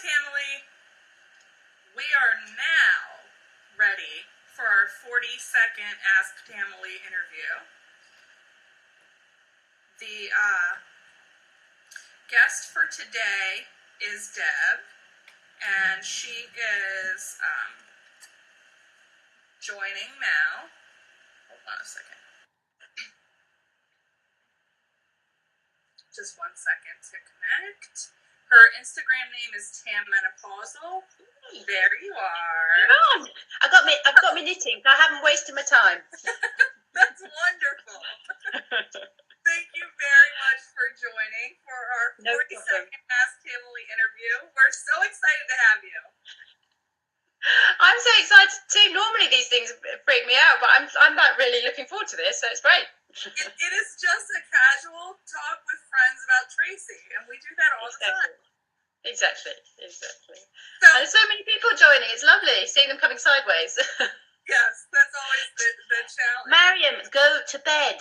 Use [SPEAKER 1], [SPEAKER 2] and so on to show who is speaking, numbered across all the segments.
[SPEAKER 1] Tamily, we are now ready for our 40-second Ask Tamily interview. The guest for today is Deb, and she is joining now. Hold on a second. Just 1 second to connect. Her Instagram name is Tammenopausal. There you are.
[SPEAKER 2] You're on. I've got me knitting. I haven't wasted my time.
[SPEAKER 1] That's wonderful. Thank you very much for joining for our 40-second Ask Tamily interview. We're so excited to have you.
[SPEAKER 2] I'm so excited too. Normally these things freak me out, but I'm like really looking forward to this, so it's great.
[SPEAKER 1] It is just a casual talk with friends about Tracy, and we do that all the time.
[SPEAKER 2] Exactly.
[SPEAKER 1] So,
[SPEAKER 2] And there's so many people joining. It's lovely seeing them coming sideways.
[SPEAKER 1] Yes, that's always the challenge.
[SPEAKER 2] Mariam, go to bed.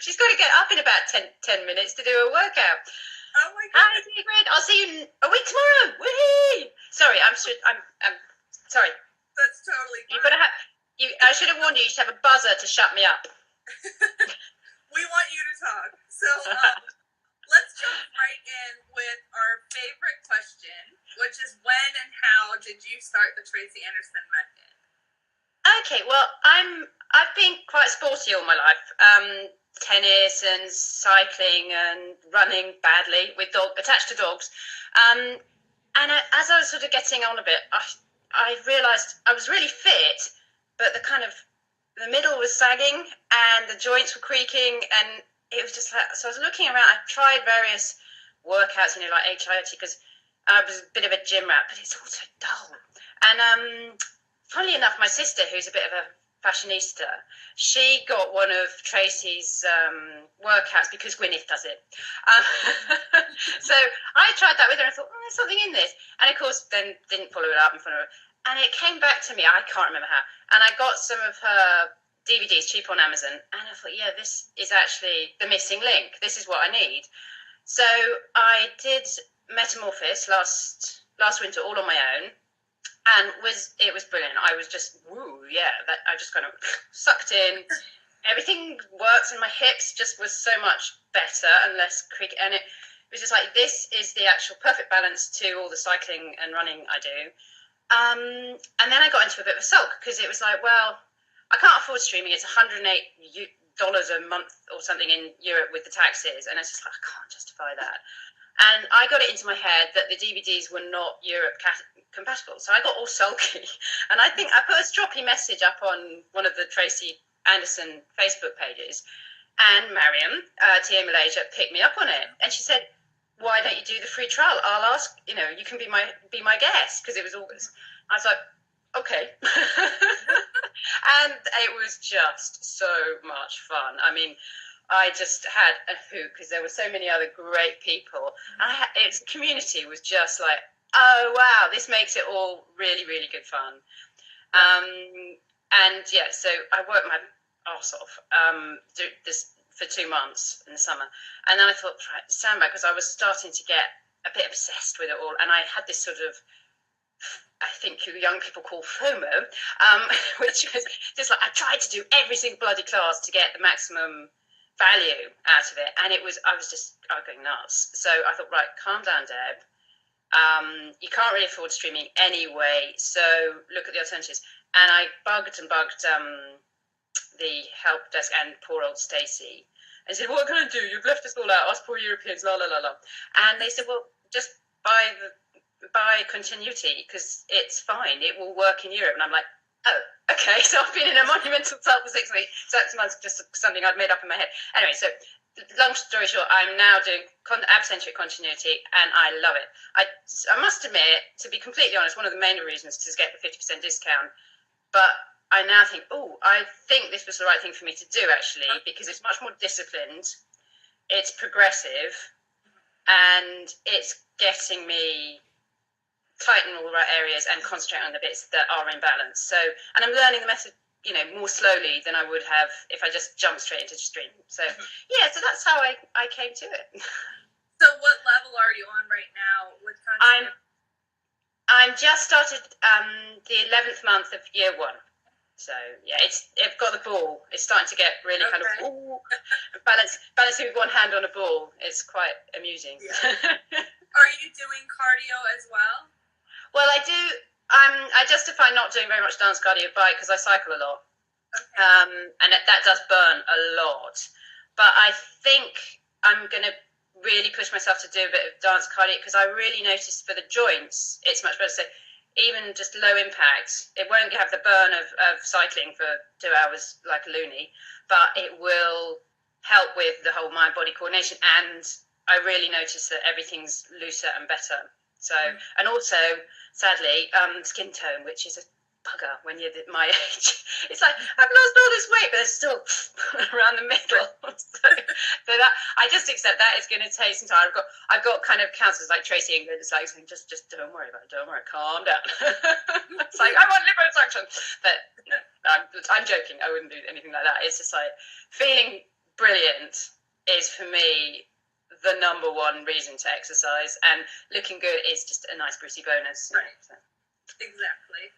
[SPEAKER 2] She's got to get up in about 10 minutes to do a workout.
[SPEAKER 1] Oh my God.
[SPEAKER 2] Hi, Sigrid. I'll see you a week tomorrow. Whee! Sorry, I'm sorry.
[SPEAKER 1] That's totally fine.
[SPEAKER 2] You've got to have. I should have warned you. You should have a buzzer to shut me up.
[SPEAKER 1] We want you to talk. So let's jump right in with our favorite question, which is when and how did you start the Tracy Anderson method?
[SPEAKER 2] Okay, well, I've been quite sporty all my life. Tennis and cycling and running badly with attached to dogs. As I was sort of getting on a bit, I realised I was really fit, but the middle was sagging and the joints were creaking, and it was just like, so I was looking around. I tried various workouts, like HIIT, because I was a bit of a gym rat, but it's also dull. And funnily enough, my sister, who's a bit of a fashionista, she got one of Tracy's workouts because Gwyneth does it. So I tried that with her and I thought, there's something in this. And of course, then didn't follow it up in front of her. And it came back to me, I can't remember how. And I got some of her DVDs cheap on Amazon. And I thought, yeah, this is actually the missing link. This is what I need. So I did Metamorphosis last winter all on my own. And it was brilliant. I was just, I just kind of sucked in. Everything works, and my hips just was so much better and less creaky. And it was just like, this is the actual perfect balance to all the cycling and running I do. And then I got into a bit of a sulk because it was like, well, I can't afford streaming. It's $108 a month or something in Europe with the taxes. And it's just like, I can't justify that. And I got it into my head that the DVDs were not Europe compatible. So I got all sulky. And I think I put a stroppy message up on one of the Tracy Anderson Facebook pages. And Mariam, TA Malaysia, picked me up on it. And she said, why don't you do the free trial? I'll ask, you can be my guest, because it was August. I was like, okay. And it was just so much fun. I mean, I just had a hoot because there were so many other great people. Its community was just like, oh wow, this makes it all really, really good fun. So I worked my arse off this for 2 months in the summer, and then I thought, right, stand back, because I was starting to get a bit obsessed with it all, and I had this sort of, I think you young people call FOMO, which was just like, I tried to do every single bloody class to get the maximum value out of it, and I was going nuts. So I thought, right, calm down, Deb. You can't really afford streaming anyway, so look at the alternatives. And I bugged the help desk and poor old Stacey and said, what can I do? You've left us all out, us poor Europeans, la la la la. And they said, well, just buy continuity, because it's fine, it will work in Europe. And I'm like, oh, okay. So I've been in a monumental sulk for 6 months, just something I'd made up in my head. Anyway, so long story short, I'm now doing ab-centric continuity, and I love it. I must admit, to be completely honest, one of the main reasons to get the 50% discount, but I now think, I think this was the right thing for me to do, actually, because it's much more disciplined, it's progressive, and it's getting me tighten all the right areas and concentrate on the bits that are in balance. So, and I'm learning the method, more slowly than I would have if I just jumped straight into stream. So, yeah, so that's how I came to it.
[SPEAKER 1] So what level are you on right now with conscious?
[SPEAKER 2] I'm just started the 11th month of year 1. So yeah, I've got the ball. It's starting to get really kind of balancing with one hand on a ball. It's quite amusing.
[SPEAKER 1] Yeah. Are you doing cardio as well?
[SPEAKER 2] Well, I do. I justify not doing very much dance cardio bike because I cycle a lot, and that does burn a lot. But I think I'm going to really push myself to do a bit of dance cardio because I really noticed for the joints, it's much better. So even just low impact, it won't have the burn of cycling for 2 hours like a loony, but it will help with the whole mind-body coordination. And I really noticed that everything's looser and better. So, and also, sadly, skin tone, which is a bugger when you're my age. It's like, I've lost all this weight, but it's still around the middle. so that I just accept that it's going to take some time. I've got kind of counsellors like Tracy England. It's like saying, just don't worry about it. Don't worry, calm down. It's like, I want liposuction, but no, I'm joking. I wouldn't do anything like that. It's just like feeling brilliant is for me the number one reason to exercise, and looking good is just a nice Brucey bonus.
[SPEAKER 1] Right. So. Exactly.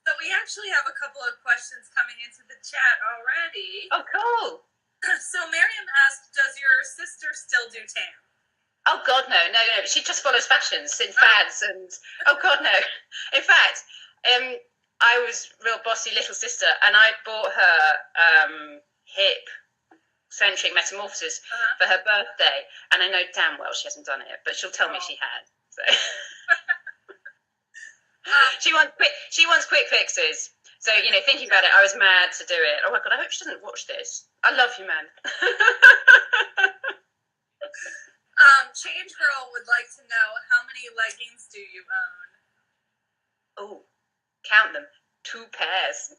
[SPEAKER 1] So we actually have a couple of questions coming into the chat already.
[SPEAKER 2] Oh, cool.
[SPEAKER 1] So Miriam asked, does your sister still do tan?
[SPEAKER 2] Oh, God, no. She just follows fashions and fads. And oh, God, no. In fact, I was real bossy little sister, and I bought her hip centric metamorphosis for her birthday. And I know damn well she hasn't done it, but she'll tell me she had. So. She wants quick fixes. So, thinking about it, I was mad to do it. Oh my God, I hope she doesn't watch this. I love you, man.
[SPEAKER 1] Change Girl would like to know, how many leggings do you own?
[SPEAKER 2] Oh, count them. 2 pairs.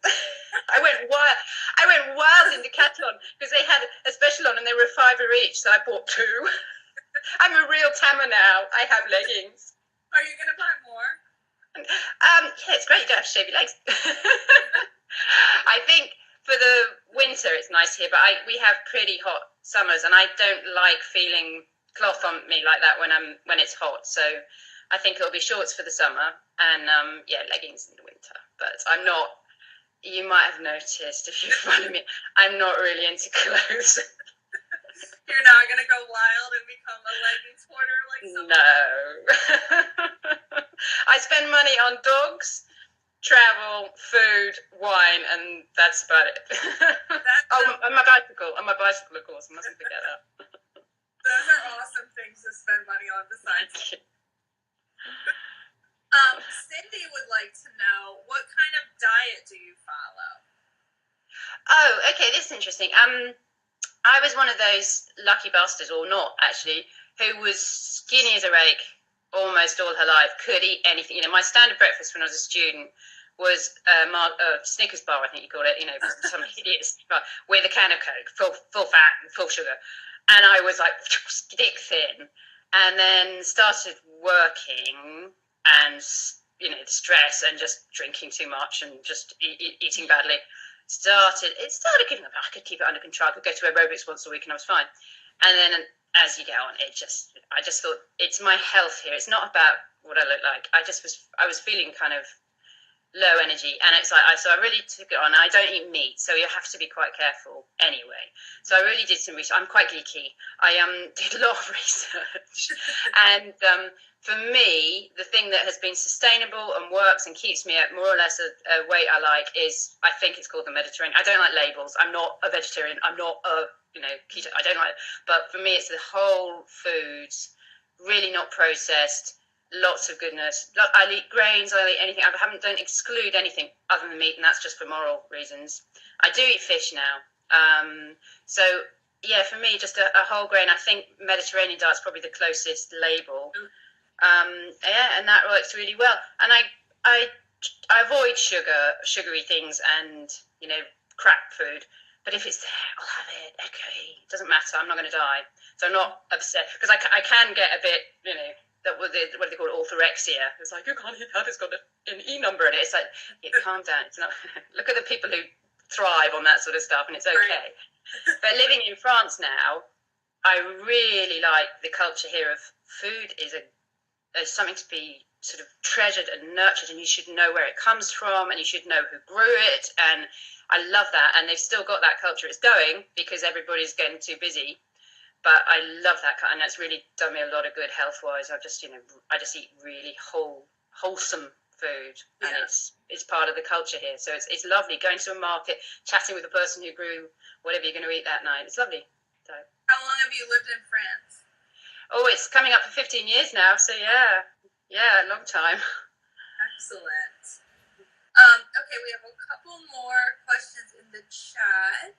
[SPEAKER 2] I went wild in Decathlon because they had a special on and they were $5 each, so I bought 2. I'm a real tammer now. I have leggings.
[SPEAKER 1] Are you going to buy more?
[SPEAKER 2] Yeah, it's great. You don't have to shave your legs. I think for the winter it's nice here, but we have pretty hot summers, and I don't like feeling cloth on me like that when it's hot. So I think it'll be shorts for the summer, and leggings in the winter. But I'm not. You might have noticed if you follow me, I'm not really into clothes.
[SPEAKER 1] You're not gonna go wild and become a leggings hoarder like someone?
[SPEAKER 2] No. I spend money on dogs, travel, food, wine, and that's about it. And my bicycle, of course. I mustn't forget that.
[SPEAKER 1] Those are awesome things to spend money on besides. Cindy would like to know, what kind of diet do you follow?
[SPEAKER 2] Oh, okay, this is interesting. I was one of those lucky bastards, or not actually, who was skinny as a rake almost all her life, could eat anything. My standard breakfast when I was a student was a Snickers bar, I think you call it, some hideous bar with a can of Coke, full fat and full sugar. And I was like stick thin, and then started working and, the stress and just drinking too much and just eating badly. It started giving up. I could keep it under control. I could go to aerobics once a week and I was fine. And then as you get on, I just thought, it's my health here. It's not about what I look like. I was feeling kind of low energy, and it's like, so I really took it on. I don't eat meat, so you have to be quite careful anyway. So I really did some research. I'm quite geeky. I did a lot of research, and for me, the thing that has been sustainable and works and keeps me at more or less a weight I like is, I think it's called the Mediterranean. I don't like labels. I'm not a vegetarian. I'm not a keto. I don't like it. But for me, it's the whole foods, really not processed. Lots of goodness. I'll eat grains, I'll eat anything. Don't exclude anything other than meat, and that's just for moral reasons. I do eat fish now. So, yeah, for me, just a whole grain. I think Mediterranean diet's probably the closest label. And that works really well. And I avoid sugary things and, crap food. But if it's there, I'll have it. Okay, it doesn't matter. I'm not going to die. So I'm not upset. Because I can get a bit, what do they call it, orthorexia. It's like, you can't eat that, it's got an E number in it. It's like, calm down. It's not. Look at the people who thrive on that sort of stuff, and it's okay. But living in France now, I really like the culture here of food is something to be sort of treasured and nurtured, and you should know where it comes from, and you should know who grew it, and I love that. And they've still got that culture. It's going because everybody's getting too busy, but I love that, and that's really done me a lot of good health wise. I just eat really wholesome food, and it's part of the culture here. So it's lovely going to a market, chatting with the person who grew whatever you're going to eat that night. It's lovely. So.
[SPEAKER 1] How long have you lived in France?
[SPEAKER 2] Oh, it's coming up for 15 years now. So yeah, long time.
[SPEAKER 1] Excellent. Okay, we have a couple more questions in the chat.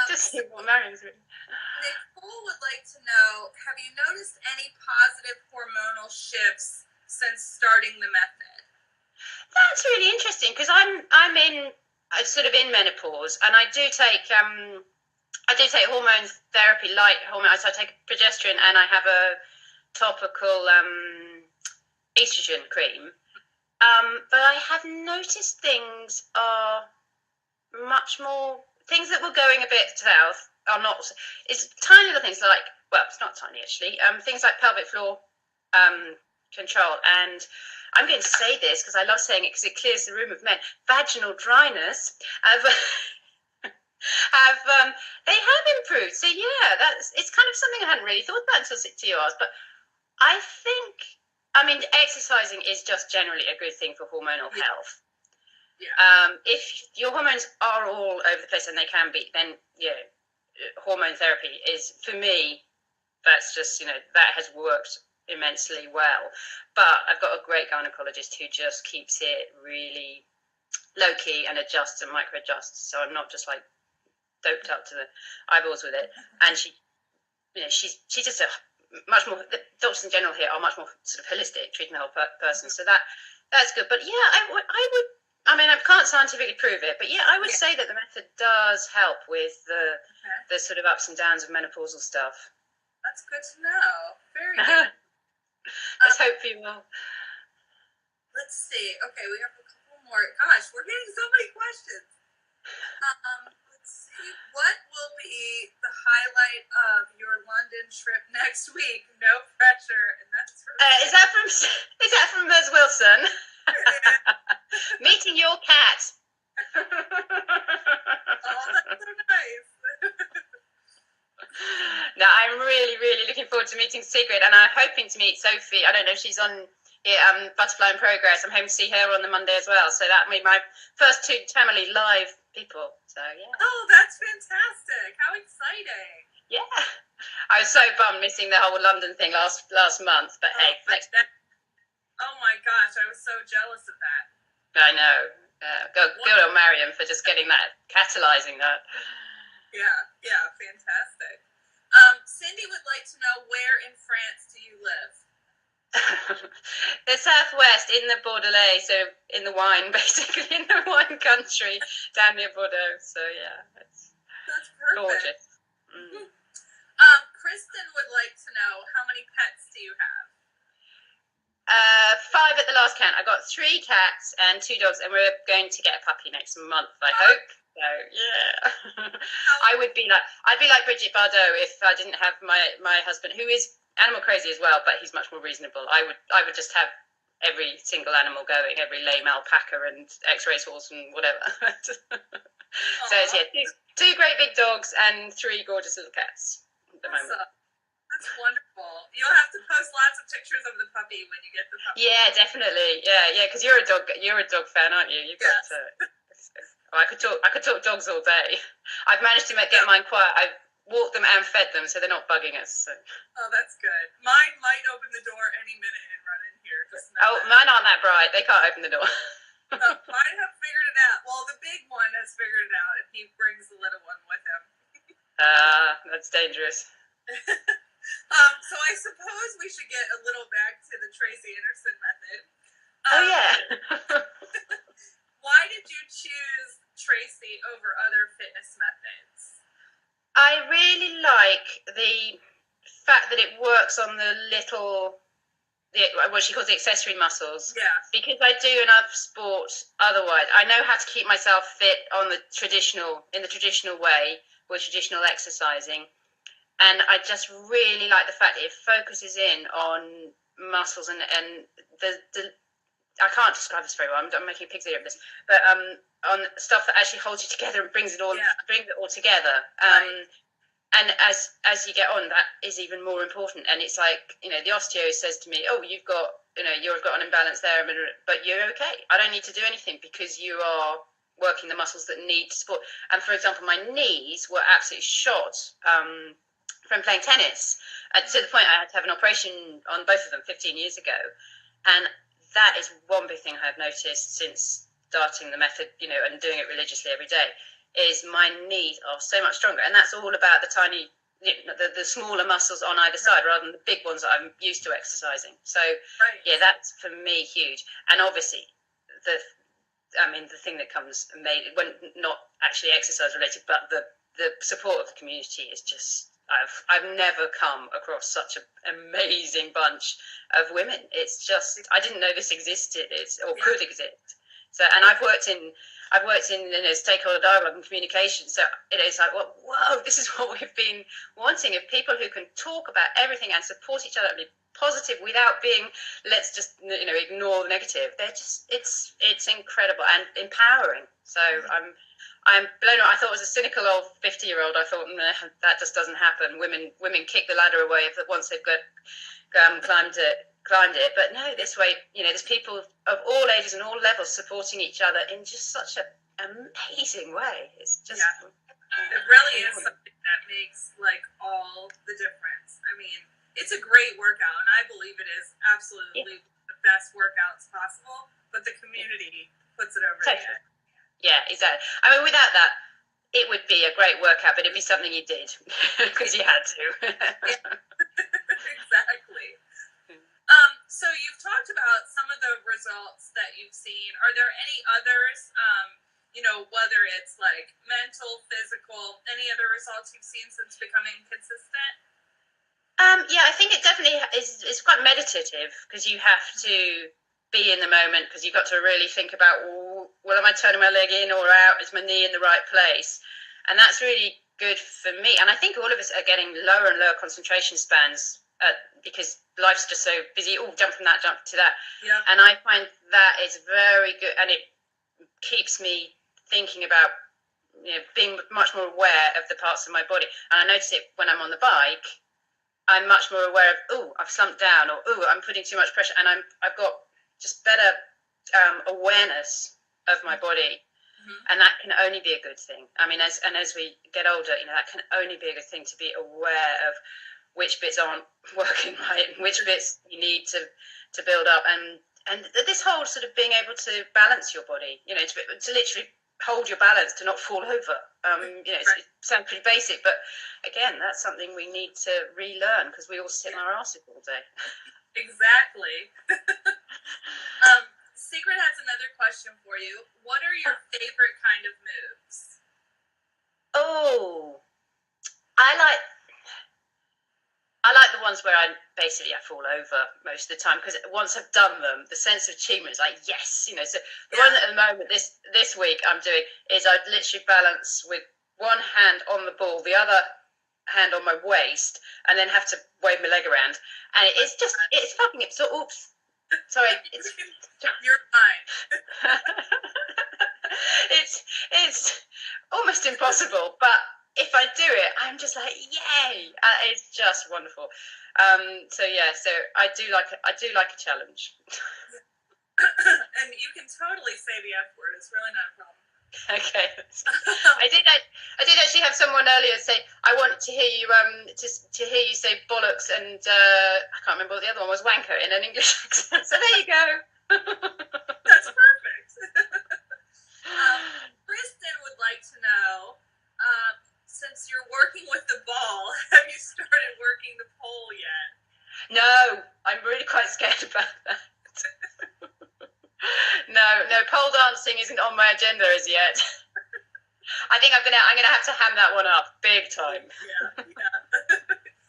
[SPEAKER 2] Just see what Mariam's written.
[SPEAKER 1] Nicole would like to know, have you noticed any positive hormonal shifts since starting the method?
[SPEAKER 2] That's really interesting because I'm sort of in menopause, and I do take hormone therapy, light hormone. So I take progesterone, and I have a topical estrogen cream. But I have noticed things are much more, things that were going a bit south are not. It's tiny little things like, well, it's not tiny actually. Things like pelvic floor control, and I'm going to say this because I love saying it because it clears the room of men. Vaginal dryness they have improved. So yeah, it's kind of something I hadn't really thought about until you asked. But I think, I mean, exercising is just generally a good thing for hormonal health.
[SPEAKER 1] Yeah.
[SPEAKER 2] If your hormones are all over the place, and they can be, then hormone therapy is, for me, that's just, that has worked immensely well. But I've got a great gynecologist who just keeps it really low key and adjusts and micro adjusts. So I'm not just like doped up to the eyeballs with it. And she's just a much more, the doctors in general here are much more sort of holistic, treating the whole person. So that's good. But yeah, I would, I mean, I can't scientifically prove it, but yeah, I would say that the method does help with the sort of ups and downs of menopausal stuff.
[SPEAKER 1] That's good to know. Very good.
[SPEAKER 2] Let's hope you will.
[SPEAKER 1] Let's see. Okay, we have a couple more. Gosh, we're getting so many questions. Let's see. What will be the highlight of your London trip next week? No pressure, and that's from.
[SPEAKER 2] Is that from Ms. Wilson? Meeting your cat.
[SPEAKER 1] Oh, that's so nice.
[SPEAKER 2] No, I'm really, really looking forward to meeting Sigrid, and I'm hoping to meet Sophie. I don't know if she's on Butterfly in Progress. I'm hoping to see her on the Monday as well. So that'll be my first two Tamily live people. So yeah.
[SPEAKER 1] Oh, that's fantastic! How exciting!
[SPEAKER 2] Yeah, I was so bummed missing the whole London thing last month, but hey, next time.
[SPEAKER 1] Oh my gosh, I was so jealous of that.
[SPEAKER 2] I know. Go to Mariam for just getting that, catalyzing that.
[SPEAKER 1] Yeah, fantastic. Cindy would like to know, where in France do you live?
[SPEAKER 2] The southwest, in the Bordelais, so in the wine, basically, in the wine country, down near Bordeaux. So yeah, that's
[SPEAKER 1] perfect.
[SPEAKER 2] Gorgeous.
[SPEAKER 1] Kristen would like to know, how many pets do you have?
[SPEAKER 2] 5 at the last count. I got 3 cats and 2 dogs, and we're going to get a puppy next month, I hope. So yeah, I'd be like Bridget Bardot if I didn't have my husband, who is animal crazy as well, but he's much more reasonable. I would just have every single animal going, every lame alpaca and X-race horse and whatever. So it's 2 great big dogs and 3 gorgeous little cats at the moment.
[SPEAKER 1] That's wonderful. You'll have to post lots of pictures of the puppy when you get the puppy.
[SPEAKER 2] Yeah, definitely. Yeah, because you're a dog fan, aren't you? You've got I could talk dogs all day. I've managed to get mine quiet. I've walked them and fed them, so they're not bugging us. So.
[SPEAKER 1] Oh, that's good. Mine might open the door any minute and run in here.
[SPEAKER 2] Mine aren't that bright. They can't open the door.
[SPEAKER 1] Mine have figured it out. Well, the big one has figured it out, and he brings the little one with him.
[SPEAKER 2] That's dangerous.
[SPEAKER 1] So I suppose we should get a little back to the Tracy Anderson method. Why did you choose Tracy over other fitness methods?
[SPEAKER 2] I really like the fact that it works on what she calls the accessory muscles.
[SPEAKER 1] Yeah.
[SPEAKER 2] Because I do enough sport otherwise. I know how to keep myself fit in the traditional way with traditional exercising. And I just really like the fact that it focuses in on muscles and the I can't describe this very well. I'm making a pig's ear of this, but on stuff that actually holds you together and brings it all together.
[SPEAKER 1] Right.
[SPEAKER 2] And as you get on, that is even more important. And it's like, the osteo says to me, "Oh, you've got an imbalance there, but you're okay. I don't need to do anything because you are working the muscles that need support." And for example, my knees were absolutely shot from playing tennis, to the point I had to have an operation on both of them 15 years ago. And that is one big thing I've noticed since starting the method, and doing it religiously every day, is my knees are so much stronger. And that's all about the tiny, the smaller muscles on either side rather than the big ones that I'm used to exercising. So, yeah, that's for me huge. And obviously, the thing that comes when not actually exercise related, but the support of the community is just, I've never come across such an amazing bunch of women. It's just, I didn't know this existed, could exist. So, and I've worked in stakeholder dialogue and communication. So it is like, well, whoa, this is what we've been wanting, of people who can talk about everything and support each other and be positive without being, let's just ignore the negative. They're just, it's incredible and empowering. So I'm blown away. I thought it was a cynical old 50-year-old. I thought, nah, that just doesn't happen. Women kick the ladder away once they've got climbed it. But no, this way, there's people of all ages and all levels supporting each other in just such an amazing way. It's just,
[SPEAKER 1] it really is something that makes like all the difference. I mean, it's a great workout, and I believe it is absolutely the best workouts possible. But the community puts it over the edge.
[SPEAKER 2] Yeah, exactly. I mean, without that, it would be a great workout, but it'd be something you did because you had to.
[SPEAKER 1] Exactly. So you've talked about some of the results that you've seen. Are there any others, whether it's like mental, physical, any other results you've seen since becoming consistent?
[SPEAKER 2] Yeah, I think it definitely is quite meditative, because you have to be in the moment, because you've got to really think about, well, am I turning my leg in or out? Is my knee in the right place? And that's really good for me. And I think all of us are getting lower and lower concentration spans because life's just so busy. Oh, jump from that, jump to that.
[SPEAKER 1] Yeah.
[SPEAKER 2] And I find that is very good, and it keeps me thinking about being much more aware of the parts of my body. And I notice it when I'm on the bike. I'm much more aware of, I've slumped down, or I'm putting too much pressure, and I've got just better awareness of my body, and that can only be a good thing. I mean, as we get older, that can only be a good thing, to be aware of which bits aren't working right and which bits you need to build up, and this whole sort of being able to balance your body, to literally hold your balance, to not fall over. It sounds pretty basic, but again, that's something we need to relearn, because we all sit on our asses all day.
[SPEAKER 1] Exactly. Secret has another question for you. What are your favorite kind of moves?
[SPEAKER 2] Oh, I like the ones where I fall over most of the time, because once I've done them, the sense of achievement is like, yes, So the one at the moment, this week I'm doing, is I literally balance with one hand on the ball, the other hand on my waist, and then have to wave my leg around. And it's fucking it. So, oops. Sorry.
[SPEAKER 1] You're fine.
[SPEAKER 2] It's almost impossible, but if I do it, I'm just like, yay! It's just wonderful. So I do like a challenge.
[SPEAKER 1] And you can totally say the F word. It's really not a problem.
[SPEAKER 2] Okay. I did actually have someone earlier say, I want to hear you to hear you say bollocks and I can't remember what the other one was, wanker, in an English accent. So there you go.
[SPEAKER 1] That's perfect. Kristen would like to know, since you're working with the ball, have you started working the pole yet?
[SPEAKER 2] No, I'm really quite scared about that. No, pole dancing isn't on my agenda as yet. I think I'm gonna have to ham that one up big time.
[SPEAKER 1] Yeah.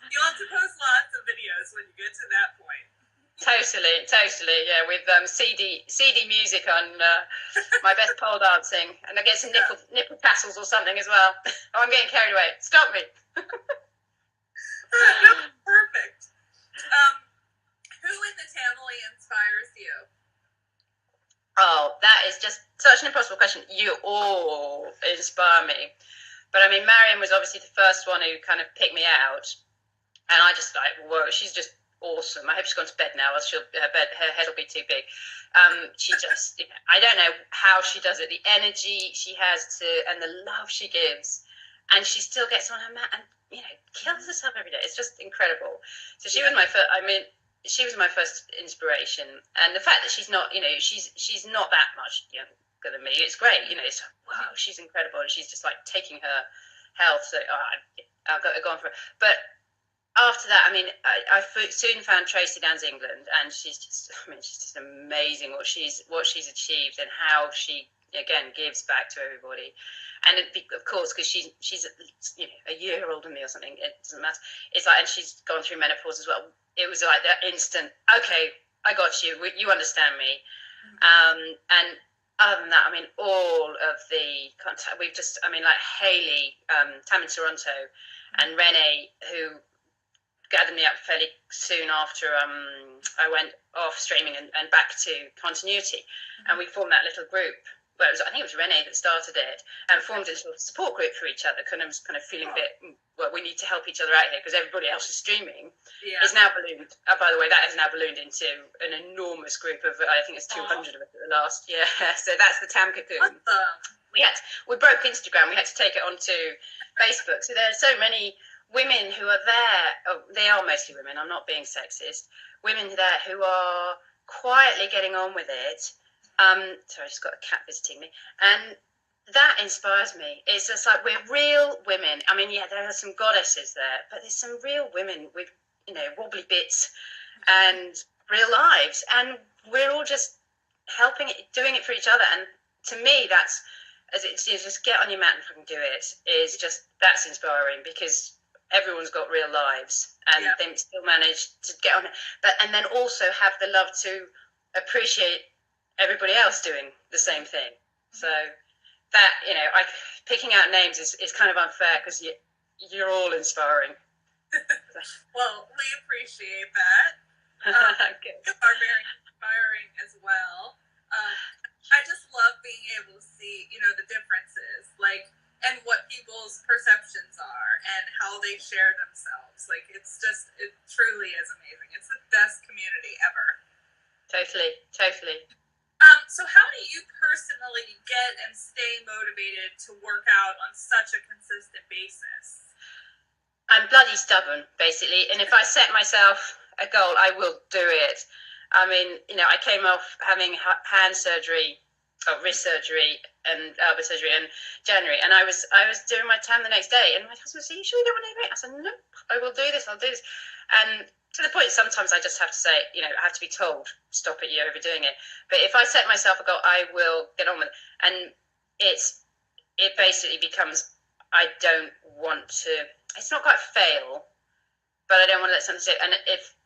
[SPEAKER 1] You'll have to post lots of videos when you get to that point.
[SPEAKER 2] Totally, yeah, with CD music on my best pole dancing, and I get some nipple tassels or something as well. Oh, I'm getting carried away. Stop me.
[SPEAKER 1] No, perfect. Who in the Tamily inspires you?
[SPEAKER 2] Oh, that is just such an impossible question. You all inspire me. But I mean, Marion was obviously the first one who kind of picked me out. And I just like, whoa, she's just awesome. I hope she's gone to bed now, else her head will be too big. She just, I don't know how she does it. The energy she has and the love she gives. And she still gets on her mat and, kills herself every day. It's just incredible. So she was my first, she was my first inspiration. And the fact that she's not, she's not that much younger than me, it's great. It's, wow, she's incredible. And she's just like taking her health. So I'll go on for it. But after that, I soon found Tracy Downs England, and she's just amazing what she's achieved and how she again gives back to everybody. And of course, because she's a year older than me or something, it doesn't matter. It's like, and she's gone through menopause as well. It was like that instant. Okay, I got you. You understand me. And other than that, all of the contact we've just, like Hayley, Tam in Toronto, and Renee, who gathered me up fairly soon after I went off streaming and back to continuity, and we formed that little group. Well, I think it was Renee that started it, and formed a little support group for each other. Kind of feeling a bit, well, we need to help each other out here because everybody else is streaming. Is now ballooned. By the way, that has now ballooned into an enormous group of, I think it's 200 of us at the last. Yeah, so that's the Tam Cocoon. We broke Instagram. We had to take it onto Facebook. So there are so many women who are there. They are mostly women. I'm not being sexist. Women there who are quietly getting on with it. Sorry, I just got a cat visiting me, and that inspires me. It's just like we're real women. There are some goddesses there, but there's some real women with wobbly bits and real lives, and we're all just doing it for each other. And to me, that's just get on your mat and fucking do it. That's inspiring because everyone's got real lives and they still manage to get on it, and then also have the love to appreciate everybody else doing the same thing. So that, picking out names is kind of unfair because you're all inspiring.
[SPEAKER 1] Well, we appreciate that.
[SPEAKER 2] Okay.
[SPEAKER 1] You are very inspiring as well. I just love being able to see, the differences, and what people's perceptions are and how they share themselves. It truly is amazing. It's the best community ever.
[SPEAKER 2] Totally.
[SPEAKER 1] So how do you personally get and stay motivated to work out on such a consistent basis?
[SPEAKER 2] I'm bloody stubborn, basically. And if I set myself a goal, I will do it. I came off having hand surgery, wrist surgery and elbow surgery in January. And I was doing my Tam the next day. And my husband said, "You sure you don't want to do it?" I said, "No, I will do this. I'll do this." And to the point, sometimes I just have to say, I have to be told, stop it, you're overdoing it. But if I set myself a goal, I will get on with it. And it basically becomes, I don't want to, it's not quite fail, but I don't want to let something sit. And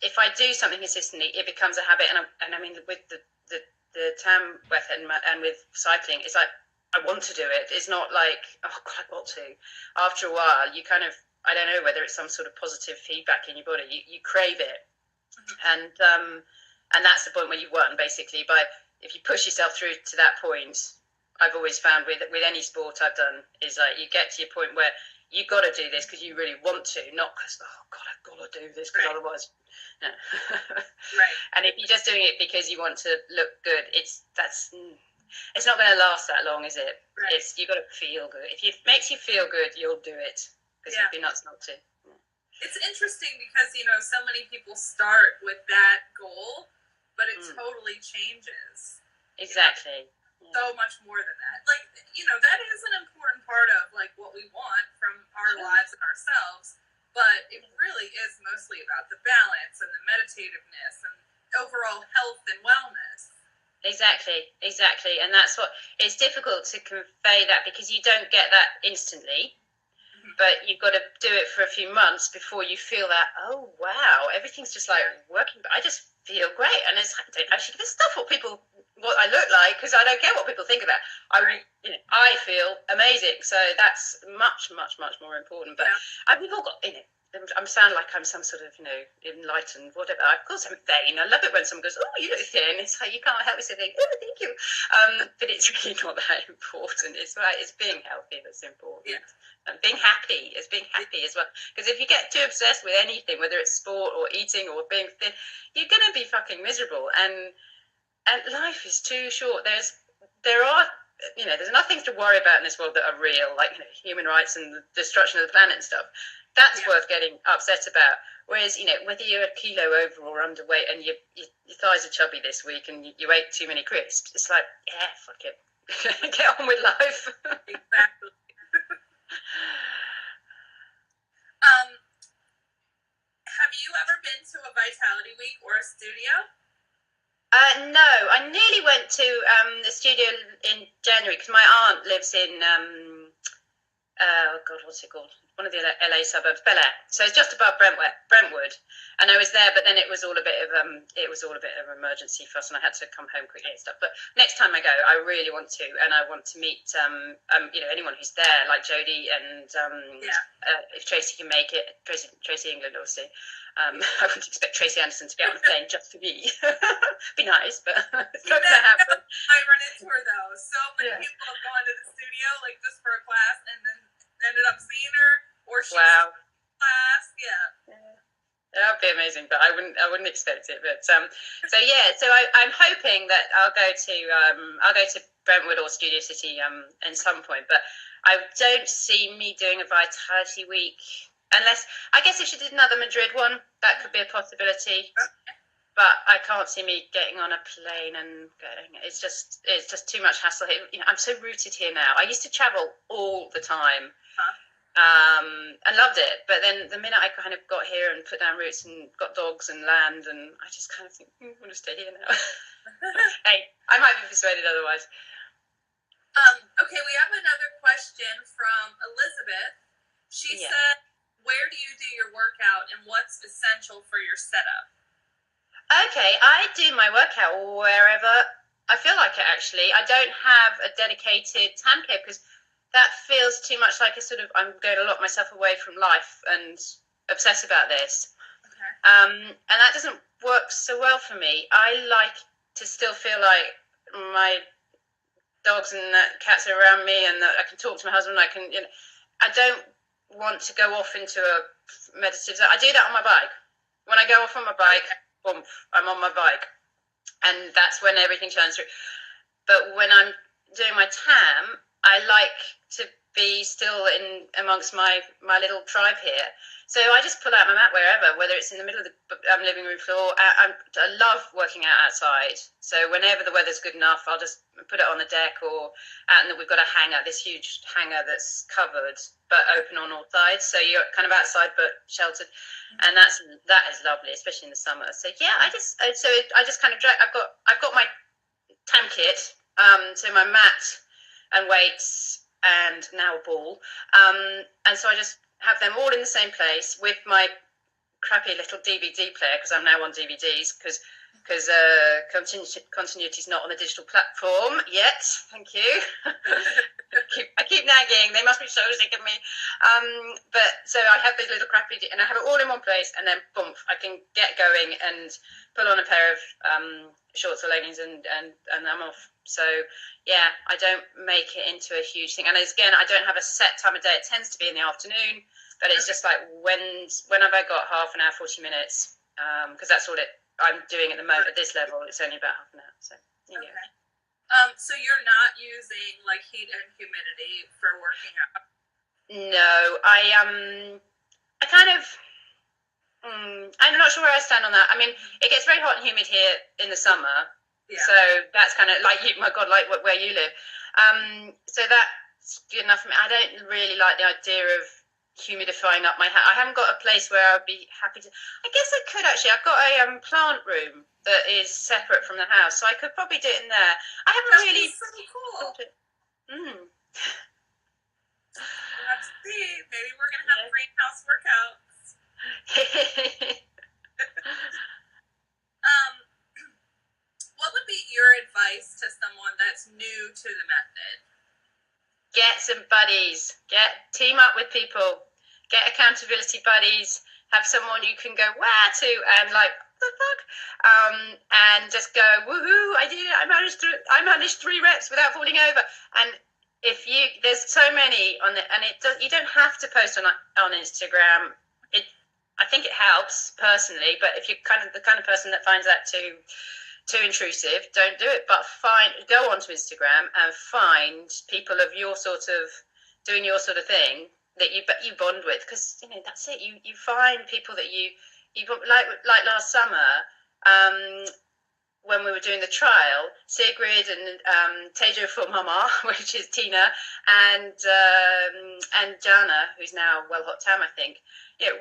[SPEAKER 2] if I do something consistently, it becomes a habit. And with the Tam method and with cycling, it's like, I want to do it. It's not like, oh God, I've got to. After a while, you kind of, I don't know whether it's some sort of positive feedback in your body. You crave it, and that's the point where you've won, basically. But if you push yourself through to that point, I've always found with any sport I've done is like you get to your point where you got to do this because you really want to, not because I've got to do this because otherwise. No.
[SPEAKER 1] Right.
[SPEAKER 2] And if you're just doing it because you want to look good, it's not going to last that long, is it?
[SPEAKER 1] Right.
[SPEAKER 2] You've got to feel good. If it makes you feel good, you'll do it. Because it'd be nuts not to.
[SPEAKER 1] It's interesting because, so many people start with that goal, but it totally changes.
[SPEAKER 2] Exactly.
[SPEAKER 1] So much more than that. That is an important part of, what we want from our lives and ourselves, but it really is mostly about the balance and the meditativeness and overall health and wellness.
[SPEAKER 2] Exactly. And that's it's difficult to convey that because you don't get that instantly. But you've got to do it for a few months before you feel that, oh, wow, everything's just working. But I just feel great. And it's like, I don't actually give a stuff what I look like because I don't care what people think of that. I feel amazing. So that's much, much, much more important. But we've all got, I'm sound like I'm some sort of, enlightened, whatever. Of course, I'm vain. I love it when someone goes, "Oh, you look thin." It's like you can't help yourself saying, "Oh, thank you." But it's really not that important. It's right. It's being healthy that's important, and being happy as well. Because if you get too obsessed with anything, whether it's sport or eating or being thin, you're gonna be fucking miserable. And life is too short. There's nothing to worry about in this world that are real, like human rights and the destruction of the planet and stuff. That's worth getting upset about. Whereas, whether you're a kilo over or underweight and your thighs are chubby this week and you ate too many crisps, it's like, yeah, fuck it. Get on with life.
[SPEAKER 1] Exactly. Have you ever been to a Vitality Week or a studio?
[SPEAKER 2] No, I nearly went to the studio in January because my aunt lives in oh God, what's it called? One of the LA suburbs, Bel Air. So it's just above Brentwood, and I was there, but then it was all a bit of emergency for us, and I had to come home quickly and stuff. But next time I go, I really want to, and I want to meet anyone who's there, like Jodie and if Tracy can make it, Tracy England, obviously. I wouldn't expect Tracy Anderson to get on a plane just for me. Be nice, but it's not going to happen.
[SPEAKER 1] I run into her though. So many people have gone to the studio like just for a class and then ended up seeing her, or she's class. Yeah.
[SPEAKER 2] That would be amazing, but I wouldn't expect it. But so I'm hoping that I'll go to Brentwood or Studio City at some point. But I don't see me doing a Vitality Week. Unless, I guess if she did another Madrid one, that could be a possibility. But I can't see me getting on a plane and going. It's just too much hassle. I'm so rooted here now. I used to travel all the time, and loved it. But then the minute I kind of got here and put down roots and got dogs and land, and I just kind of think, I want to stay here now. Hey, I might be persuaded otherwise.
[SPEAKER 1] Okay, we have another question from Elizabeth. She said, where do you do your workout and what's essential for your setup?
[SPEAKER 2] Okay, I do my workout wherever I feel like it, actually. I don't have a dedicated time cave because that feels too much like I'm going to lock myself away from life and obsess about this.
[SPEAKER 1] Okay.
[SPEAKER 2] And that doesn't work so well for me. I like to still feel like my dogs and cats are around me and that I can talk to my husband. I don't want to go off into a meditative zone. I do that on my bike. When I go off on my bike, boom, I'm on my bike, and that's when everything shines through. But when I'm doing my TAM, I like to be still in amongst my little tribe here. So I just pull out my mat wherever, whether it's in the middle of the living room floor. I love working out outside. So whenever the weather's good enough, I'll just put it on the deck or out. And we've got a hanger, this huge hanger that's covered but open on all sides. So you're kind of outside but sheltered, and that is lovely, especially in the summer. So yeah, I just kind of drag. I've got my TAM kit, so my mat and weights and now a ball, and so I just have them all in the same place with my crappy little DVD player because I'm now on DVDs because continuity is not on the digital platform yet. Thank you. I keep nagging. They must be so sick of me. But so I have this little crappy, and I have it all in one place, and then boom, I can get going and put on a pair of shorts or leggings, and I'm off. So yeah, I don't make it into a huge thing. And again, I don't have a set time of day. It tends to be in the afternoon, but it's just like when have I got half an hour, 40 minutes? Because that's all I'm doing at the moment. At this level, it's only about half an hour. So you know.
[SPEAKER 1] So you're not using like heat and humidity for working out?
[SPEAKER 2] No, I'm not sure where I stand on that. I mean, it gets very hot and humid here in the summer. Yeah. So that's kind of like my God, like where you live. So that's good enough for me. I don't really like the idea of humidifying up my house. I haven't got a place where I'd be happy to. I guess I could actually. I've got a plant room that is separate from the house, so I could probably do it in there. I haven't really.
[SPEAKER 1] So cool. Let's see. Maybe we're gonna have greenhouse workouts. What would be your advice to someone that's new to the method?
[SPEAKER 2] Get some buddies. Team up with people. get accountability buddies, have someone you can go where to, and like the fuck, and just go woohoo! I did it! I managed 3 reps without falling over. And if you, there's so many on it, and you don't have to post on Instagram. I think it helps personally, but if you're the kind of person that finds that too intrusive, don't do it. But go onto Instagram and find people of your sort of doing your sort of thing that you bond with, because that's it. You find people that you like last summer. When we were doing the trial, Sigrid and Tejo for Mama, which is Tina, and Jana, who's now Hot Tam, I think.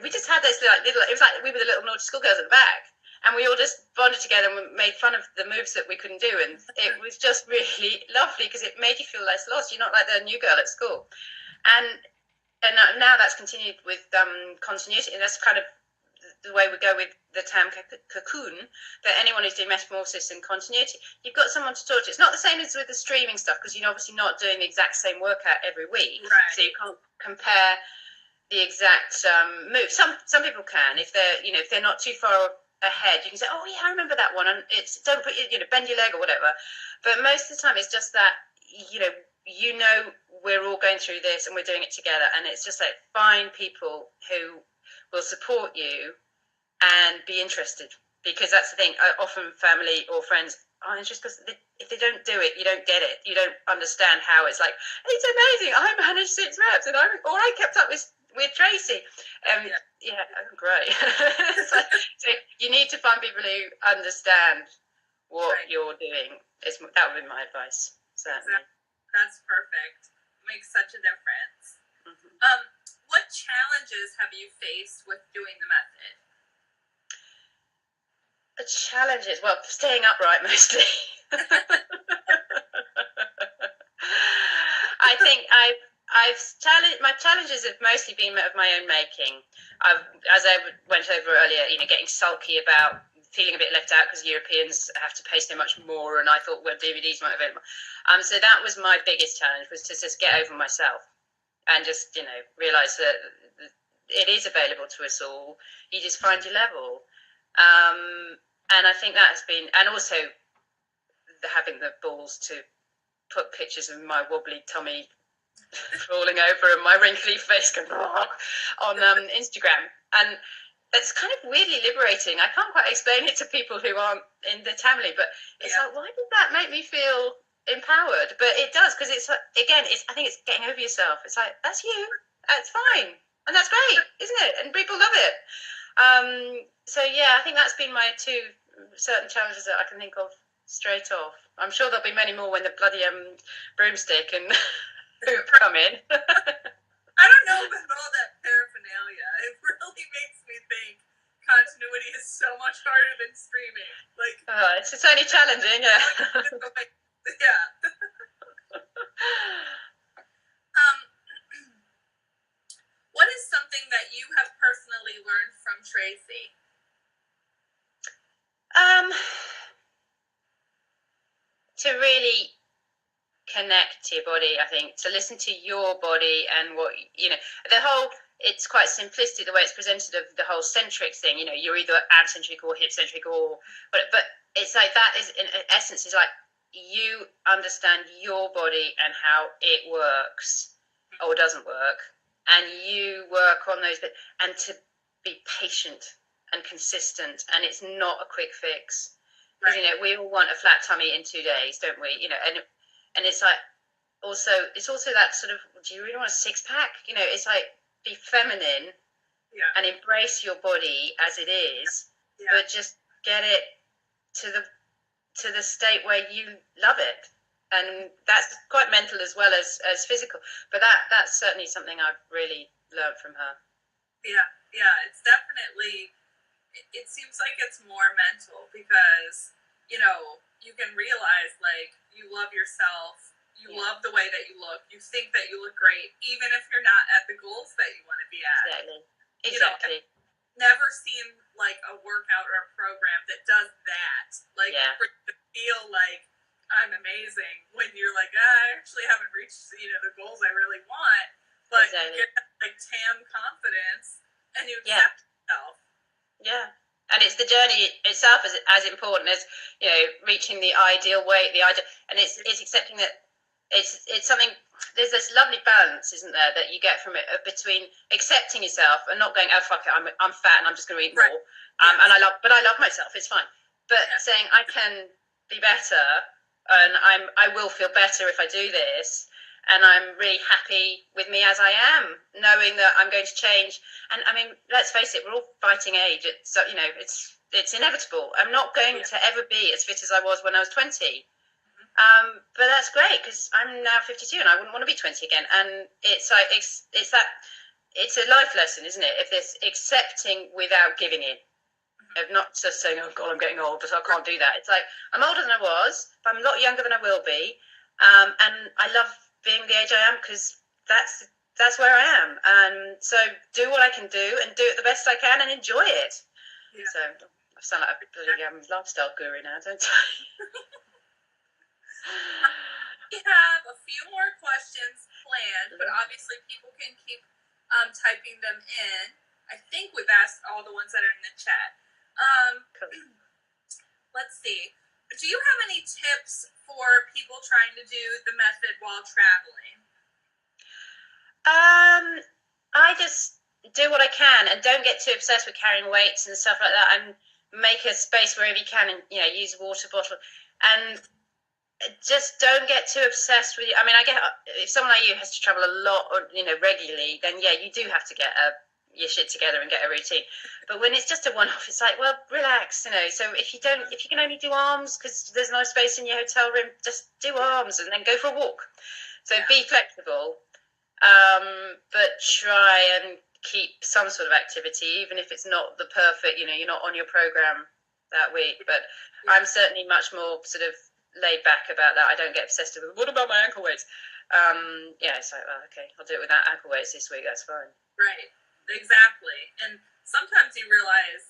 [SPEAKER 2] We just had this little. It was like we were the little naughty schoolgirls at the back, and we all just bonded together and made fun of the moves that we couldn't do, and it was just really lovely because it made you feel less lost. You're not like the new girl at school, and now that's continued with continuity, and that's kind of the way we go with the Tam Cocoon, that anyone who's doing metamorphosis and continuity, you've got someone to talk to. It's not the same as with the streaming stuff, because you're obviously not doing the exact same workout every week,
[SPEAKER 1] right.
[SPEAKER 2] So you can't compare the exact moves. Some people can, if they're not too far ahead, you can say, oh yeah, I remember that one, and it's don't put bend your leg or whatever. But most of the time, it's just that we're all going through this and we're doing it together, and it's just like find people who will support you and be interested, because that's the thing. Often family or friends are interested because if they don't do it, you don't get it. You don't understand how it's like. It's amazing. I managed 6 reps, and I kept up with Tracy. Yeah, great. so you need to find people who understand what you're doing. That would be my advice. Certainly.
[SPEAKER 1] Exactly. That's perfect. It makes such a difference. Mm-hmm. What challenges have you faced with doing the method?
[SPEAKER 2] The challenges, well, staying upright mostly. I think my challenges have mostly been of my own making. As I went over earlier, getting sulky about feeling a bit left out because Europeans have to pay so much more, and I thought, well, DVDs might available. So that was my biggest challenge, was to just get over myself and just realise that it is available to us all. You just find your level. And I think that has been, and also having the balls to put pictures of my wobbly tummy falling over and my wrinkly face going on Instagram. And it's kind of weirdly liberating. I can't quite explain it to people who aren't in the Tamily, but it's like, why did that make me feel empowered? But it does, because it's, again, I think it's getting over yourself. It's like, that's you. That's fine. And that's great, isn't it? And people love it. So yeah, I think that's been my 2 certain challenges that I can think of straight off. I'm sure there'll be many more when the bloody broomstick and hoop come in.
[SPEAKER 1] I don't know about all that paraphernalia. It really makes me think continuity is so much harder than streaming. Like,
[SPEAKER 2] it's only challenging, yeah.
[SPEAKER 1] Yeah. What is something that you have personally learned from Tracy?
[SPEAKER 2] To really connect to your body, I think, to listen to your body and what, the whole, it's quite simplistic the way it's presented of the whole centric thing, you're either ab-centric or hip-centric but it's like that is, in essence, is like you understand your body and how it works or doesn't work, and you work on those bits, and to be patient and consistent, and it's not a quick fix. Because we all want a flat tummy in 2 days, don't we? And it's like it's also that sort of, do you really want a 6-pack? It's like, be feminine and embrace your body as it is, but just get it to the state where you love it. And that's quite mental as well as physical. But that's certainly something I've really learned from her.
[SPEAKER 1] Yeah, it's definitely, it seems like it's more mental, because you can realize, like, you love yourself, you love the way that you look, you think that you look great, even if you're not at the goals that you want to be at.
[SPEAKER 2] Exactly.
[SPEAKER 1] Never seen like a workout or a program that does that, like, for you to feel like I'm amazing when you're like, I actually haven't reached the goals I really want, but you get that, like, Tam confidence
[SPEAKER 2] And it's the journey itself as important as, you know, reaching the ideal weight, and it's accepting that it's something. There's this lovely balance, isn't there, that you get from it between accepting yourself and not going, oh fuck it, I'm fat and I'm just going to eat more. And I love myself. It's fine. But saying I can be better, and I will feel better if I do this, and I'm really happy with me as I am, knowing that I'm going to change. And I mean, let's face it, we're all fighting age. It's, you know, it's inevitable. I'm not going to ever be as fit as I was when I was 20. But that's great because I'm now 52 and I wouldn't want to be 20 again. And it's like it's a life lesson, isn't it? If there's accepting without giving in, of not just saying, "Oh God, I'm getting old, so I can't do that." It's like I'm older than I was, but I'm a lot younger than I will be, and I love being the age I am because that's where I am. And so do what I can do and do it the best I can and enjoy it. Yeah. So I sound like a bloody lifestyle guru now, don't I?
[SPEAKER 1] We have a few more questions planned, but obviously people can keep typing them in. I think we've asked all the ones that are in the chat. Cool. Let's see. Do you have any tips for people trying to do the method while traveling?
[SPEAKER 2] I just do what I can and don't get too obsessed with carrying weights and stuff like that, and make a space wherever you can, and, you know, use a water bottle, and just don't get too obsessed with. I mean, I get, if someone like you has to travel a lot, or, you know, regularly, then yeah, you do have to get your shit together and get a routine. But when it's just a one-off, it's like, well, relax, you know. So if you can only do arms because there's no space in your hotel room, just do arms and then go for a walk. So be flexible, but try and keep some sort of activity, even if it's not the perfect, you know, you're not on your program that week. But I'm certainly much more sort of laid back about that. I don't get obsessed with, what about my ankle weights? Yeah, it's like, well, okay, I'll do it without ankle weights this week, that's fine.
[SPEAKER 1] Right, exactly. And sometimes you realize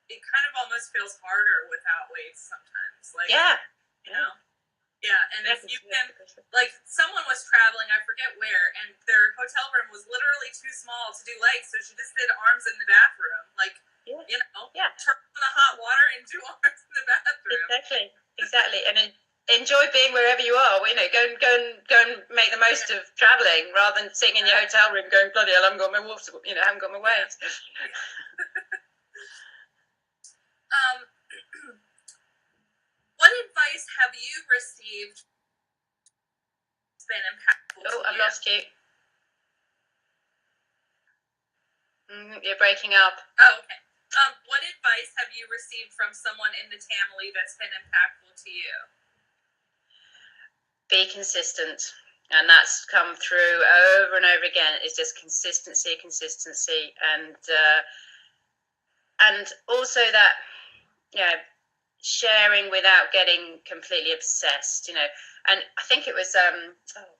[SPEAKER 1] it kind of almost feels harder without weights sometimes. Like, you know? Yeah, and if you can, like, someone was traveling, I forget where, and their hotel room was literally too small to do legs, so she just did arms in the bathroom. Like, you know, turn on the hot water and do arms in the bathroom.
[SPEAKER 2] Exactly. And enjoy being wherever you are. You know, go and make the most of traveling rather than sitting in your hotel room going, bloody hell, I haven't got my water, you know, I haven't got my weights.
[SPEAKER 1] What advice have you received that's been impactful to you?
[SPEAKER 2] I've lost you. You're breaking up.
[SPEAKER 1] Oh, okay. What advice have you received from someone in the Tamily that's been impactful to you?
[SPEAKER 2] Be consistent. And that's come through over and over again. It's just consistency, and also that, you know, sharing without getting completely obsessed, you know. And I think it was oh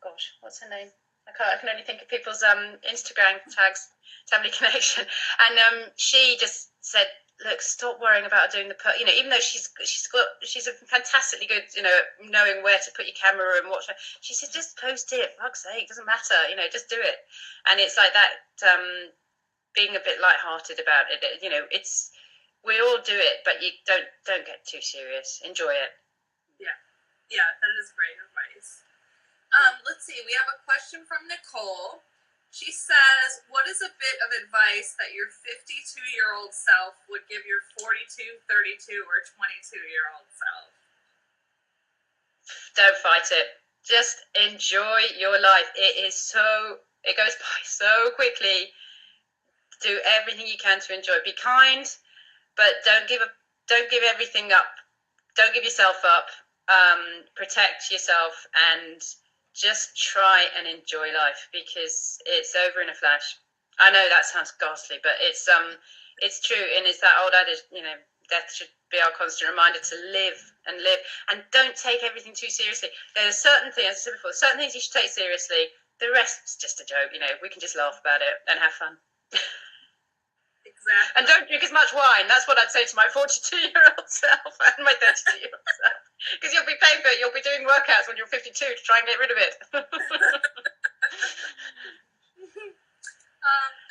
[SPEAKER 2] gosh, what's her name? I can only think of people's Instagram tags, Tamily Connection, and she just said, look, stop worrying about doing you know, even though she's a fantastically good, you know, knowing where to put your camera and watch her. She said, just post it, for fuck's sake, doesn't matter, you know, just do it. And it's like that, being a bit lighthearted about it, you know, it's, we all do it, but you don't get too serious. Enjoy it.
[SPEAKER 1] Yeah, that is great advice. Let's see, we have a question from Nicole. She says, what is a bit of advice that your 52-year-old self would give your 42, 32, or 22-year-old self?
[SPEAKER 2] Don't fight it. Just enjoy your life. It goes by so quickly. Do everything you can to enjoy. Be kind, but don't give everything up. Don't give yourself up. Protect yourself and just try and enjoy life, because it's over in a flash. I know that sounds ghastly, but it's true, and it's that old adage, you know, death should be our constant reminder to live, and don't take everything too seriously. There are certain things, as I said before, certain things you should take seriously. The rest's just a joke, you know. We can just laugh about it and have fun.
[SPEAKER 1] Exactly.
[SPEAKER 2] And don't drink as much wine. That's what I'd say to my 42-year-old self and my 32-year-old self. Because you'll be paying for it. You'll be doing workouts when you're 52 to try and get rid of it.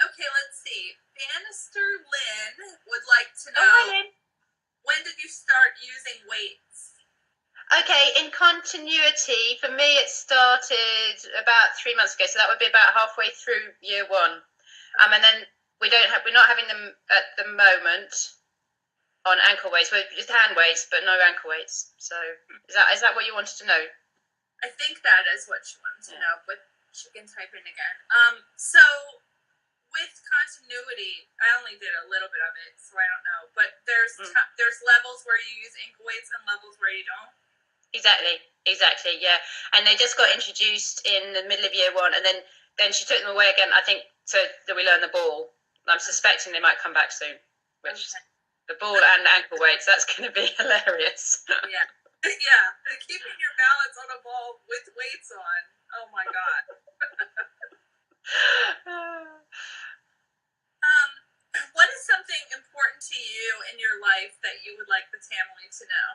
[SPEAKER 1] Okay, let's see. Bannister Lynn would like to know.
[SPEAKER 2] Oh, hi, Lynn. Okay, in continuity, for me, it started about 3 months ago, so that would be about halfway through year one. And then we're not having them at the moment on ankle weights. We're just hand weights, but no ankle weights. So is that what you wanted to know?
[SPEAKER 1] I think that is what she wanted to know, but she can type in again. So with continuity, I only did a little bit of it, so I don't know. But there's levels where you use ankle weights and levels where you don't.
[SPEAKER 2] Exactly, yeah. And they just got introduced in the middle of year one, and then she took them away again, I think, so that we learn the ball. I'm suspecting they might come back soon, which the ball and ankle weights, that's going to be hilarious.
[SPEAKER 1] Yeah. Yeah, keeping your balance on a ball with weights on. Oh my god. What is something important to you in your life that you would like the Tamily to know?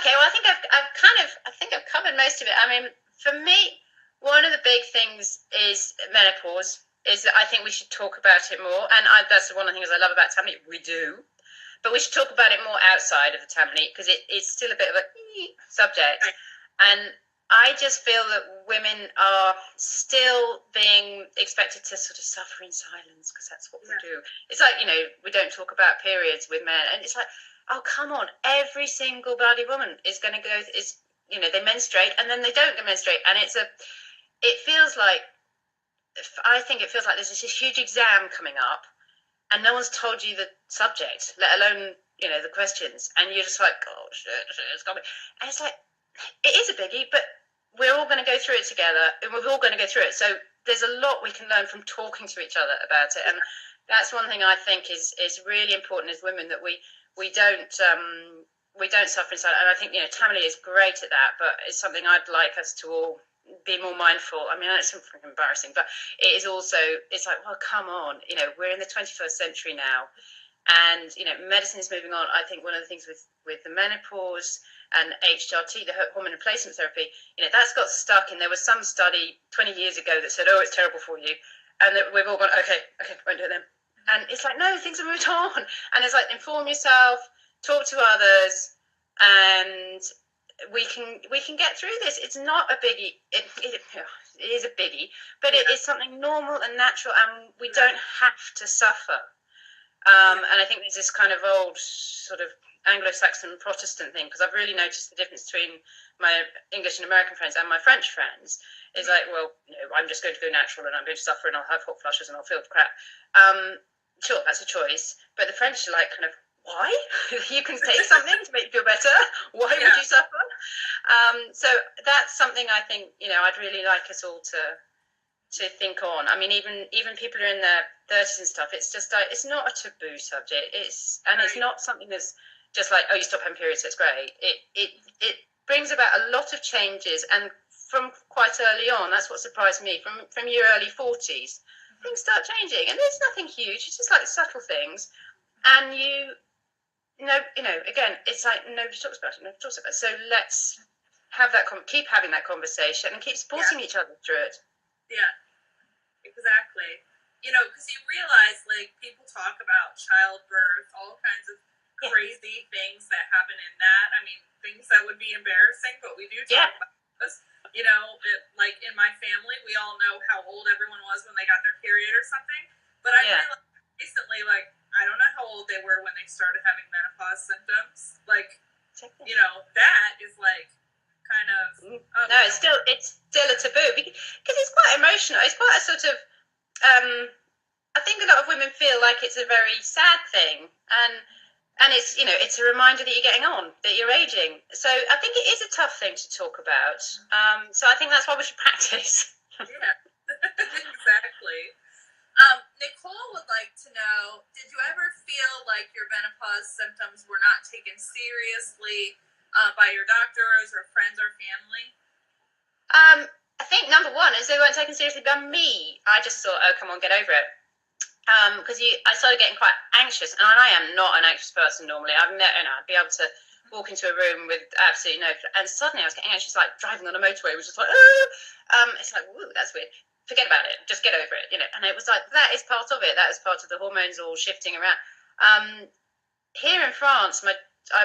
[SPEAKER 2] Okay, well, I think I've covered most of it. I mean, for me, one of the big things is menopause. Is that I think we should talk about it more, and that's one of the things I love about Tamily. We do, but we should talk about it more outside of the Tamily because it's still a bit of a subject, and I just feel that women are still being expected to sort of suffer in silence because that's what we do. It's like, we don't talk about periods with men, and it's like, oh, come on, every single bloody woman is going to go, they menstruate and then they don't menstruate, and I think it feels like there's this huge exam coming up and no one's told you the subject, let alone, the questions, and you're just like, oh, shit, it's got me. And it's like, it is a biggie, but we're all going to go through it together, and we're all going to go through it. So there's a lot we can learn from talking to each other about it, and that's one thing I think is really important as women, that we don't suffer in silence. And I think Tamily is great at that, but it's something I'd like us to all be more mindful. I mean, it's something embarrassing, but it is also, it's like, well, come on, we're in the 21st century now, and medicine is moving on. I think one of the things with the menopause and HRT, the hormone replacement therapy, that's got stuck. And there was some study 20 years ago that said, oh, it's terrible for you, and that we've all gone, okay, won't do it then. And it's like, no, things have moved on, and it's like, inform yourself, talk to others, and we can get through this. It's not a biggie. It is a biggie, but it is something normal and natural, and we don't have to suffer. And I think there's this kind of old sort of Anglo-Saxon Protestant thing, because I've really noticed the difference between my English and American friends and my French friends. Is like, well, I'm just going to go natural and I'm going to suffer and I'll have hot flushes and I'll feel crap. Sure, that's a choice, but the French are like, kind of, why? You can take something to make you feel better. Why would you suffer? So that's something I think, I'd really like us all to think on. I mean, even people who are in their 30s and stuff, it's just like, it's not a taboo subject. It's not something that's just like, oh, you stop having periods, so it's great. It brings about a lot of changes, and from quite early on, that's what surprised me. From your early 40s, things start changing, and there's nothing huge. It's just like subtle things, and again, it's like nobody talks about it. So let's have that. Keep having that conversation and keep supporting each other through it.
[SPEAKER 1] Yeah, exactly. Because you realize, like, people talk about childbirth, all kinds of crazy things that happen in that. I mean, things that would be embarrassing, but we do talk about this. Like in my family, we all know how old everyone was when they got their period or something. But I realized recently, like, I don't know how old they were when they started having menopause symptoms. Like, that is like kind of
[SPEAKER 2] no, it's still a taboo because it's quite emotional. It's quite a sort of I think a lot of women feel like it's a very sad thing, and it's it's a reminder that you're getting on, that you're aging. So I think it is a tough thing to talk about. So I think that's why we should practice.
[SPEAKER 1] Yeah, exactly. Nicole would like to know, did you ever feel like your menopause symptoms were not taken seriously by your doctors or friends or family?
[SPEAKER 2] I think number one is they weren't taken seriously by me. I just thought, oh, come on, get over it. Because I started getting quite anxious, and I am not an anxious person normally. I'd be able to walk into a room with absolutely no, and suddenly I was getting anxious, like driving on a motorway, which was like, it's like, woo, that's weird. Forget about it. Just get over it, And it was like, that is part of it. That is part of the hormones all shifting around. Here in France, my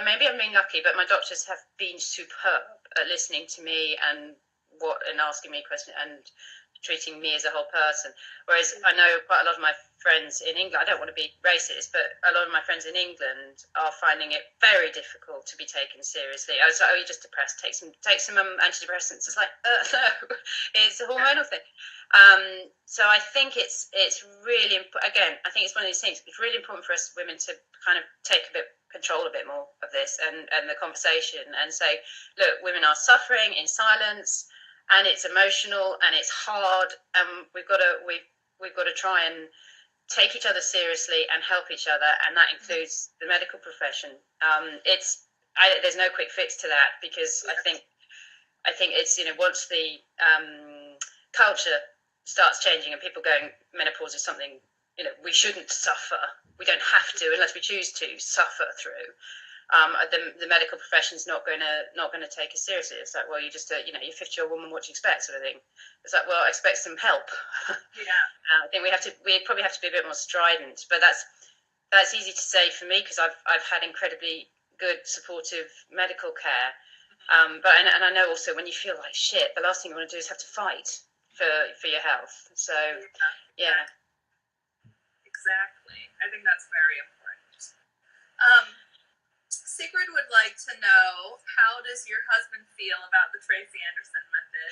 [SPEAKER 2] maybe I'm being lucky, but my doctors have been superb at listening to me and asking me questions and treating me as a whole person. Whereas I know quite a lot of my friends in England, I don't want to be racist, but a lot of my friends in England are finding it very difficult to be taken seriously. I was like, oh, you're just depressed, take some antidepressants. It's like, no, it's a hormonal thing. So I think it's really again, I think it's one of these things. It's really important for us women to kind of take control a bit more of this and the conversation and say, look, women are suffering in silence, and it's emotional and it's hard, and we've got to try and take each other seriously and help each other, and that includes the medical profession. There's no quick fix to that, because I think it's, once the culture starts changing and people going, menopause is something, we shouldn't suffer, we don't have to, unless we choose to suffer through. The medical profession's not going to take us seriously. It's like, well, you're just you're 50-year-old woman, what do you expect, sort of thing. It's like, well, I expect some help.
[SPEAKER 1] Yeah.
[SPEAKER 2] I think we probably have to be a bit more strident, but that's easy to say for me, because I've had incredibly good supportive medical care. But I know also, when you feel like shit, the last thing you want to do is have to fight for your health. So yeah.
[SPEAKER 1] Exactly. I think that's very important. Sigrid would like to know, how does your husband feel about the Tracy Anderson method?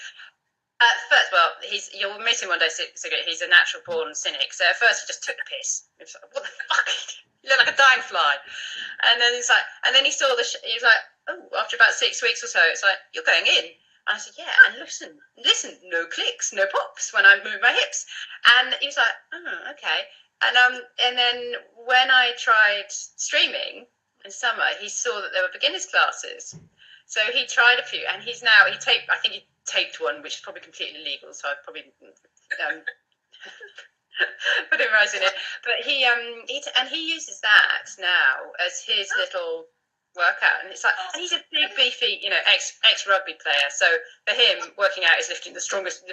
[SPEAKER 2] At first, well, you'll meet him one day, Sigrid. He's a natural born cynic. So at first, he just took the piss. He was like, what the fuck? You look like a dying fly. And then he's like, and then he saw he was like, oh, after about 6 weeks or so, it's like, you're going in. And I said, yeah, and listen, no clicks, no pops when I move my hips. And he was like, oh, okay. And then when I tried streaming in summer, he saw that there were beginners classes. So he tried a few, and he taped one, which is probably completely illegal, so I've probably put him right in it. But he uses that now as his little workout, and it's like, and he's a big beefy, ex rugby player. So for him, working out is lifting the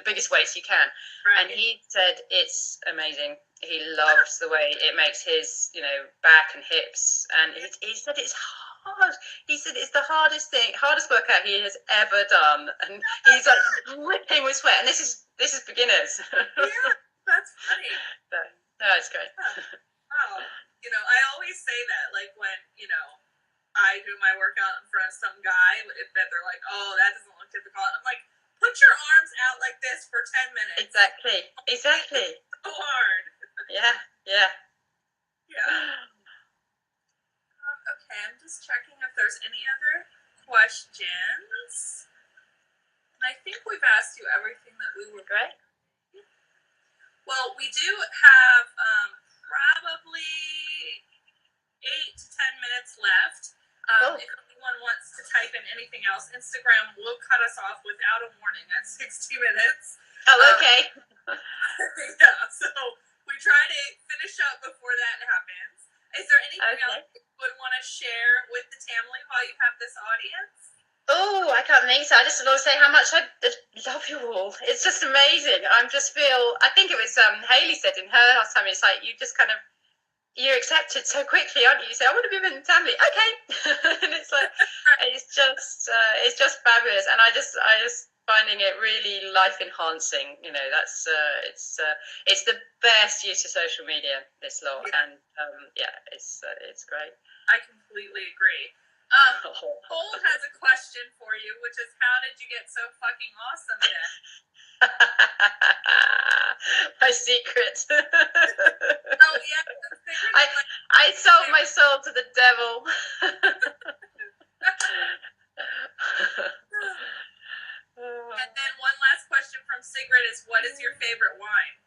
[SPEAKER 2] biggest weights you can.
[SPEAKER 1] Right.
[SPEAKER 2] And he said it's amazing. He loves the way it makes his, back and hips, and he said it's hard. He said it's the hardest workout he has ever done, and he's like dripping with sweat. And this is beginners.
[SPEAKER 1] Yeah, that's funny.
[SPEAKER 2] No, it's great.
[SPEAKER 1] Oh, I always say that, like, when I do my workout in front of some guy, that they're like, oh, that doesn't look typical. I'm like, put your arms out like this for 10 minutes.
[SPEAKER 2] Exactly.
[SPEAKER 1] It's so hard.
[SPEAKER 2] Yeah.
[SPEAKER 1] Yeah. Okay, I'm just checking if there's any other questions. And I think we've asked you everything that we were.
[SPEAKER 2] Great.
[SPEAKER 1] Well, we do have probably 8 to 10 minutes left.
[SPEAKER 2] Cool.
[SPEAKER 1] If anyone wants to type in anything else, Instagram will cut us off without a warning at 60 minutes.
[SPEAKER 2] Oh, okay.
[SPEAKER 1] Yeah, so we try to finish up before that happens. Is there anything else you would want to share with the Tamily while you have this audience?
[SPEAKER 2] Oh, I can't think so. I just want to say how much I love you all. It's just amazing. I think it was Hayley said in her last time, it's like you just kind of, you're accepted so quickly, aren't you? You say, I want to be with Tamily. Okay. And it's like, it's just fabulous. And I just finding it really life enhancing. That's it's the best use of social media, this lot.
[SPEAKER 1] Yeah.
[SPEAKER 2] And it's great.
[SPEAKER 1] I completely agree. Cole has a question for you, which is, how did you get so fucking awesome then?
[SPEAKER 2] My secret.
[SPEAKER 1] Oh yeah,
[SPEAKER 2] I sold my soul to the devil.
[SPEAKER 1] And then one last question from Sigrid is, what is your favorite wine?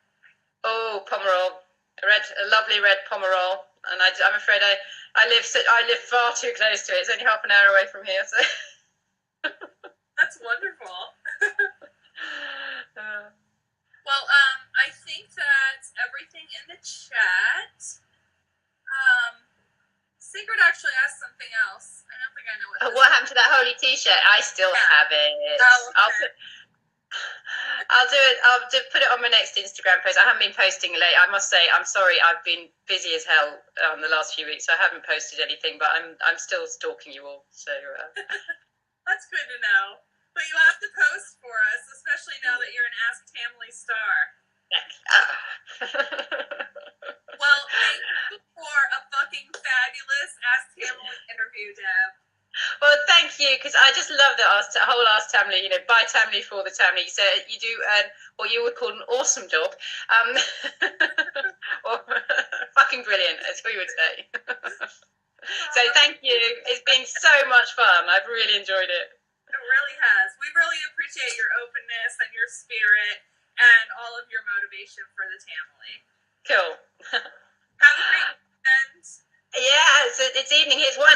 [SPEAKER 2] Oh, Pomerol. A lovely red Pomerol. And I'm afraid I live far too close to it. It's only half an hour away from here. So.
[SPEAKER 1] That's wonderful. Well, I think that's everything in the chat. Sigrid actually asked something else. I don't think I know
[SPEAKER 2] what happened to that holy T-shirt? I still have it.
[SPEAKER 1] Oh, okay.
[SPEAKER 2] I'll put it on my next Instagram post. I haven't been posting late. I must say, I'm sorry. I've been busy as hell the last few weeks. So I haven't posted anything, but I'm still stalking you all. So
[SPEAKER 1] that's good to know. But you have to post for us, especially now that you're an Ask Tamily star. Well, thank you for a fucking fabulous Ask Tamily interview, Deb.
[SPEAKER 2] Well, thank you, because I just love the whole Ask Tamily, by Tamily for the Tamily. So you do what you would call an awesome job. Or fucking brilliant, as we would say. So thank you. It's been so much fun. I've really enjoyed it.
[SPEAKER 1] It really has. We really appreciate your openness and your spirit and all of your motivation for the Tamily.
[SPEAKER 2] Cool.
[SPEAKER 1] Have a great weekend.
[SPEAKER 2] Yeah, it's evening. It's 1